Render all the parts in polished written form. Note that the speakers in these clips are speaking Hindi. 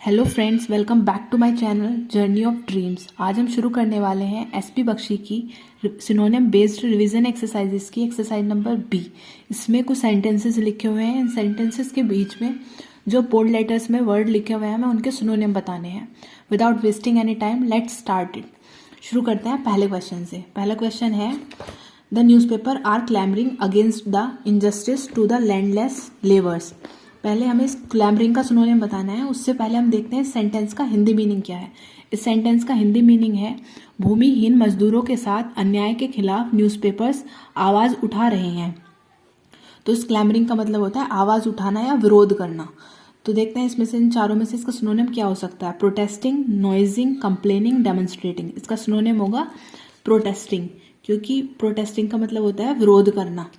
Hello friends, welcome back to my channel journey of dreams. आज हम शुरू करने वाले हैं एसपी बख्शी की सिनोनिम बेस्ड रिवीजन एक्सरसाइजेस की एक्सरसाइज नंबर बी। इसमें कुछ सेंटेंसेस लिखे हुए हैं। इन सेंटेंसेस के बीच में जो बोल्ड लेटर्स में वर्ड लिखे हुए हैं हमें उनके सिनोनिम बताने हैं। Without wasting any time let's start it. शुरू करते हैं पहले क्वेश्चन से। पहला क्वेश्चन है the newspaper are clamouring against the injustice to the landless labours. पहले हमें इस क्लैमरिंग का सिनोनिम बताना है। उससे पहले हम देखते हैं इस सेंटेंस का हिंदी मीनिंग क्या है। इस सेंटेंस का हिंदी मीनिंग है भूमिहीन मजदूरों के साथ अन्याय के खिलाफ न्यूज़पेपर्स आवाज़ उठा रहे हैं। तो इस क्लैमरिंग का मतलब होता है आवाज़ उठाना या विरोध करना। तो देखते हैं इसमें से इन चारों में से इसका सिनोनिम क्या हो सकता है। Protesting, noising, complaining, demonstrating. इसका सिनोनिम होगा प्रोटेस्टिंग, क्योंकि प्रोटेस्टिंग का मतलब होता है विरोध करना,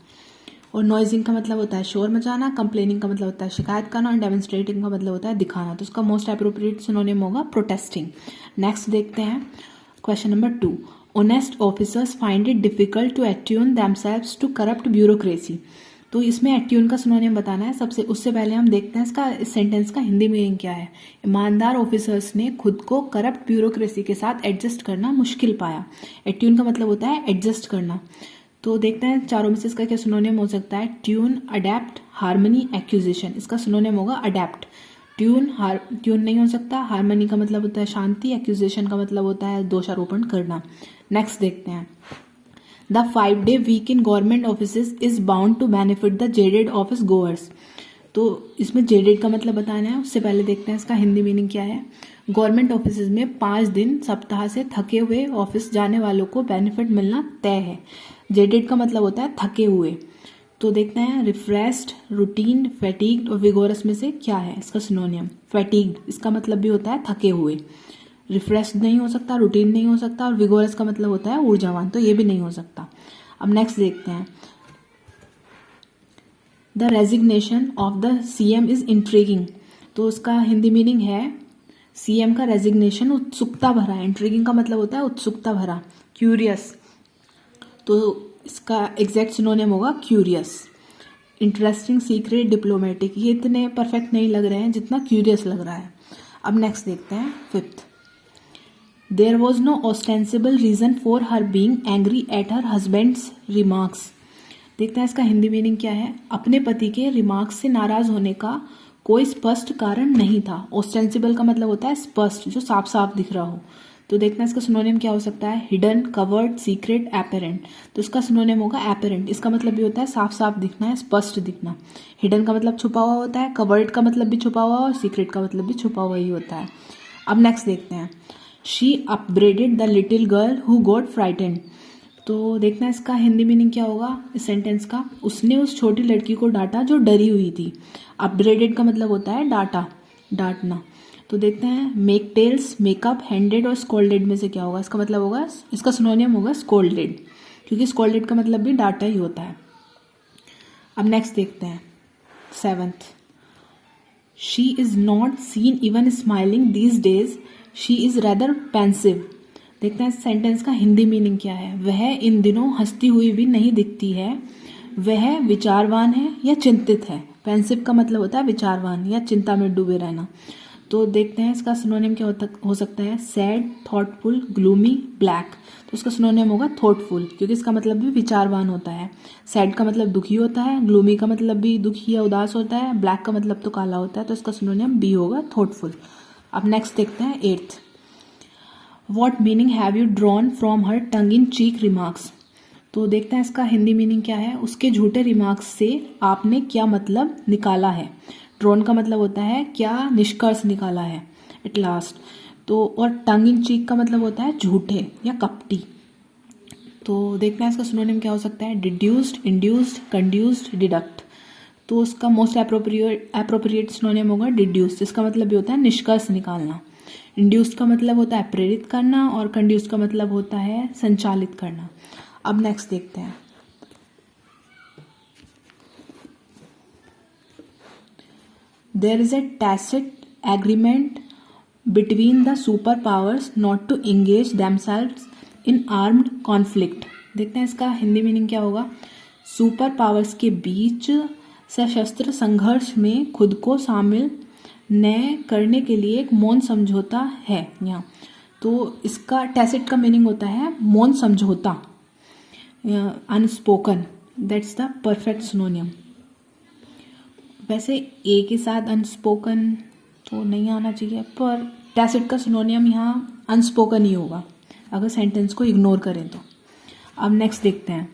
और नॉइजिंग का मतलब होता है शोर मचाना, कंप्लेनिंग का मतलब होता है शिकायत करना, और डेमोन्स्ट्रेटिंग का मतलब होता है दिखाना। तो इसका मोस्ट अप्रोप्रिएट सिनोनिम होगा प्रोटेस्टिंग। नेक्स्ट देखते हैं question number 2। Honest officers find it difficult to attune themselves to corrupt bureaucracy. तो इसमें अट्यून का सिनोनिम बताना है। उससे पहले हम देखते हैं इसका इस सेंटेंस का हिंदी मीनिंग क्या है। ईमानदार ऑफिसर्स ने खुद को करप्ट ब्यूरोक्रेसी के साथ एडजस्ट करना मुश्किल पाया। अट्यून का मतलब होता है एडजस्ट करना। तो देखते हैं चारों में से इसका क्या सिनोनिम हो सकता है। Tune, adapt, harmony, accusation. इसका सिनोनिम होगा अडेप्ट। ट्यून नहीं हो सकता। हार्मनी का मतलब होता है शांति। एक्यूजिशन का मतलब होता है दोषारोपण करना। नेक्स्ट देखते हैं the 5-day week in government office is bound to benefit the jaded office goers. तो इसमें जेडेड का मतलब बताना है। उससे पहले देखते हैं इसका हिंदी मीनिंग क्या है। गवर्नमेंट ऑफिस में 5 दिन सप्ताह से थके हुए ऑफिस जाने वालों को बेनिफिट मिलना तय है। जेडेड का मतलब होता है थके हुए। तो देखते हैं रिफ्रेश्ड, रूटीन, फैटिग्ड और विगोरस में से क्या है इसका सिनोनियम। फैटिग्ड इसका मतलब भी होता है थके हुए। रिफ्रेश्ड नहीं हो सकता, रूटीन नहीं हो सकता, और विगोरस का मतलब होता है ऊर्जावान, तो ये भी नहीं हो सकता। अब नेक्स्ट देखते हैं the resignation of the CM is intriguing. तो उसका हिंदी मीनिंग है सीएम का रेजिग्नेशन उत्सुकता भरा है। इंट्रीगिंग का मतलब होता है उत्सुकता भरा, क्यूरियस। तो इसका एग्जैक्ट सिनोनिम होगा क्यूरियस। इंटरेस्टिंग, सीक्रेट, डिप्लोमेटिक, ये इतने परफेक्ट नहीं लग रहे हैं जितना क्यूरियस लग रहा है। अब नेक्स्ट देखते हैं 5th। There was no ostensible reason for her being angry at her husband's remarks. देखते हैं इसका हिंदी मीनिंग क्या है। अपने पति के रिमार्क्स से नाराज होने का कोई स्पष्ट कारण नहीं था। ऑस्टेंसिबल का मतलब होता है स्पष्ट, जो साफ साफ दिख रहा हो। तो देखना इसका सिनोनिम क्या हो सकता है। Hidden, covered, secret, apparent. तो इसका सिनोनिम होगा एपेरेंट। इसका मतलब भी होता है साफ साफ दिखना है, स्पष्ट दिखना। हिडन का मतलब छुपा हुआ होता है, कवर्ड का मतलब भी छुपा हुआ, और सीक्रेट का मतलब भी छुपा हुआ ही होता है। अब नेक्स्ट देखते हैं she upbraided the little girl who got frightened. तो देखना इसका हिंदी मीनिंग क्या होगा इस सेंटेंस का। उसने उस छोटी लड़की को डांटा जो डरी हुई थी। अपब्रेडेड का मतलब होता है डांटा, डांटना। तो देखते हैं मेक टेल्स, मेकअप, हैंडेड और स्कोल्डेड में से क्या होगा। इसका मतलब होगा, इसका सिनोनियम होगा स्कोल्डेड, क्योंकि स्कोल्डेड का मतलब भी डांटा ही होता है। अब नेक्स्ट देखते हैं 7th। She is not seen even smiling these days, she is rather pensive. देखते हैं इस सेंटेंस का हिंदी मीनिंग क्या है। वह इन दिनों हंसती हुई भी नहीं दिखती है। वह विचारवान है या चिंतित है। पेंसिव का मतलब होता है विचारवान या चिंता में डूबे रहना। तो देखते हैं इसका सिनोनिम क्या हो सकता है। Sad, thoughtful, gloomy, black. तो इसका सिनोनिम होगा थॉटफुल, क्योंकि इसका मतलब भी विचारवान होता है। सैड का मतलब दुखी होता है, ग्लूमी का मतलब भी दुखी या उदास होता है, ब्लैक का मतलब तो काला होता है। तो इसका सिनोनिम बी होगा थॉटफुल। अब नेक्स्ट देखते हैं 8th। What meaning have you drawn from her tongue in cheek remarks. तो देखते हैं इसका हिंदी मीनिंग क्या है। उसके झूठे रिमार्क्स से आपने क्या मतलब निकाला है। ड्रॉन का मतलब होता है क्या निष्कर्ष निकाला है, एट लास्ट। तो और टंग इन चीक का मतलब होता है झूठे या कपटी। तो देखते हैं इसका सिनोनिम क्या हो सकता है। Deduced, induced, conduced, deduct. तो उसका मोस्ट अप्रोप्रिएट सिनोनिम होगा डिड्यूस्ड। इसका मतलब भी होता है निष्कर्ष निकालना। इंड्यूस्ड का मतलब होता है प्रेरित करना, और कंड्यूस्ड का मतलब होता है संचालित करना। अब नेक्स्ट देखते हैं there is a tacit agreement between the super powers not to engage themselves in armed conflict. देखते हैं इसका हिंदी मीनिंग क्या होगा। सुपर पावर्स के बीच सशस्त्र संघर्ष में खुद को शामिल नए करने के लिए एक मौन समझौता है यहाँ। तो इसका टैसिट का मीनिंग होता है मौन समझौता, अनस्पोकन, दैट्स द परफेक्ट सिनोनियम। वैसे ए के साथ अनस्पोकन तो नहीं आना चाहिए, पर टैसिट का सिनोनियम यहाँ अनस्पोकन ही होगा अगर सेंटेंस को इग्नोर करें तो। अब नेक्स्ट देखते हैं,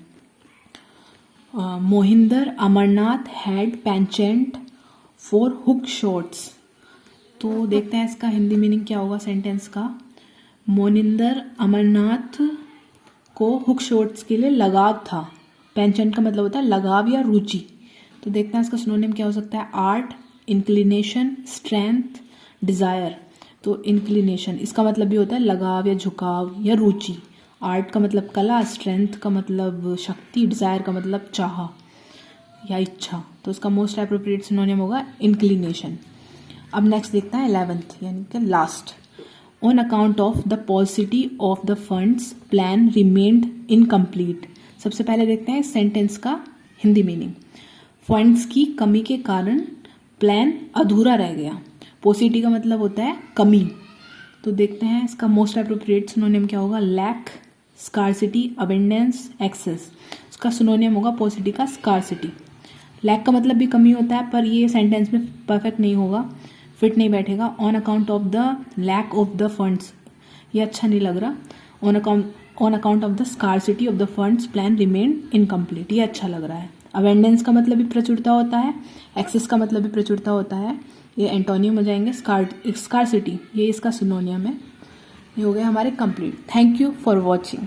Mohinder Amarnath had penchant for hook shots. तो देखते हैं इसका हिंदी मीनिंग क्या होगा सेंटेंस का। मोनिंदर अमरनाथ को हुक शॉट्स के लिए लगाव था। पेंचेंट का मतलब होता है लगाव या रुचि। तो देखते हैं इसका सिनोनिम क्या हो सकता है। Art, inclination, strength, desire. तो इंक्लिनेशन इसका मतलब भी होता है लगाव या झुकाव या रुचि। आर्ट का मतलब कला, स्ट्रेंथ का मतलब शक्ति, डिज़ायर का मतलब चाह या इच्छा। तो इसका मोस्ट एप्रोप्रिएट सिनोनिम होगा इंक्लिनेशन। अब नेक्स्ट देखते हैं 11th यानी कि last. On account of the positivity of the funds plan remained incomplete. सबसे पहले देखते हैं इस सेंटेंस का हिंदी मीनिंग। फंड्स की कमी के कारण प्लान अधूरा रह गया। पॉजिटिविटी का मतलब होता है कमी। तो देखते हैं इसका मोस्ट एप्रोप्रिएट सिनोनिम क्या होगा। Lack, scarcity, abundance, excess. इसका सिनोनिम होगा पॉजिटिविटी का स्कार्सिटी। लैक का मतलब भी कमी होता है, पर ये सेंटेंस में परफेक्ट नहीं होगा, फिट नहीं बैठेगा। On account of the lack of the funds, ये अच्छा नहीं लग रहा। On account of the scarcity of the funds plan remain incomplete, ये अच्छा लग रहा है। अबेंडेंस का मतलब भी प्रचुरता होता है, एक्सेस का मतलब भी प्रचुरता होता है, ये एंटोनियम हो जाएंगे। स्कार्सिटी ये इसका सिनोनियम है। ये हो गया हमारे complete. Thank you for watching.